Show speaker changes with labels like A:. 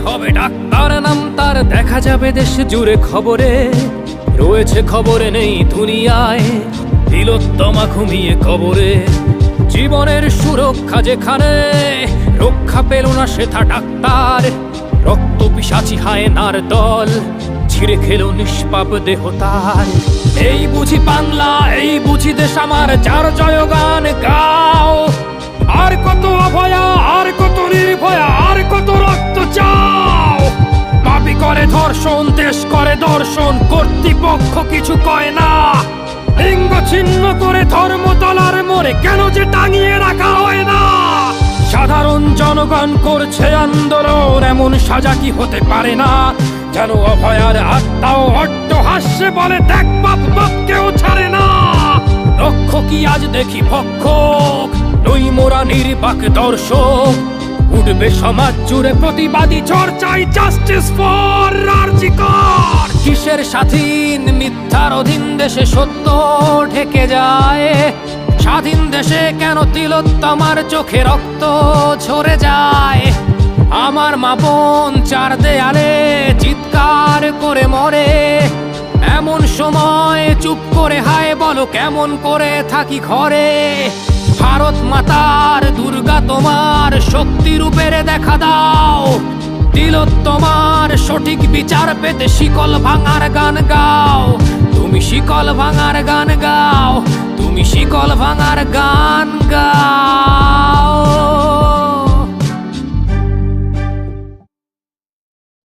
A: হবে ডাক্তার নাম তার, দেখা যাবে দেশ জুড়ে খবরে, রয়েছে খবরে নেই দুনিয়ায় তিলোত্তমা ঘুমিয়ে কবরে। জীবনের সুরক্ষা যেখানে, রক্ষা পেল না সেথা ডাক্তার, রক্ত পিশাচি হায়নার দল ছিঁড়ে খেলো নিষ্পাপ দেহ তার। এই বুঝি বাংলা, এই বুঝি দেশ আমার, যার জয়গান গাও। আর কত অভয়া, আর কত নির্ভয়া, আর কত রক্ত চাও। পাপী করে ধর্ষণ, দেশ করে দর্শন, কর্তৃপক্ষ কিছু কয় না। লিঙ্গ ছিন্ন করে ধর্মতলার মোড়ে কেন যে টাঙিয়ে রাখা হয় না। সাধারণ জনগণ করছে আন্দোলন, এমন সাজা কি হতে পারে না। যেন অভয়ার আত্মাও অট্ট হাস্যে বলে, দেখ বাপ বাপ কেউ ছাড়ে না। লক্ষ্য কি আজ দেখি ভক্ষক, নই মোরা নির্বাক দর্শক। উঠবে সমাজ জুড়ে প্রতিবাদী চর্চায়, জাস্টিস ফর আরজি কর। কিসের স্বাধীন, মিথ্যার অধীন দেশে সত্য ঢেকে যায়। স্বাধীন দেশে কেন তিলোত্তমার চোখে রক্ত ঝরে যায়। আমার মা বোন চার দেয়ালে চিৎকার করে মরে, এমন সময় চুপ করে হায় বলো কেমন করে থাকি ঘরে। ভারত মাতার, দুর্গা তোমার শক্তি রূপের দেখা দাও। তিলোত্তমার সঠিক বিচার পেতে শিকল ভাঙার গান গাও। তুমি শিকল ভাঙার গান গাও, তুমি শিকল ভাঙার গান গাও।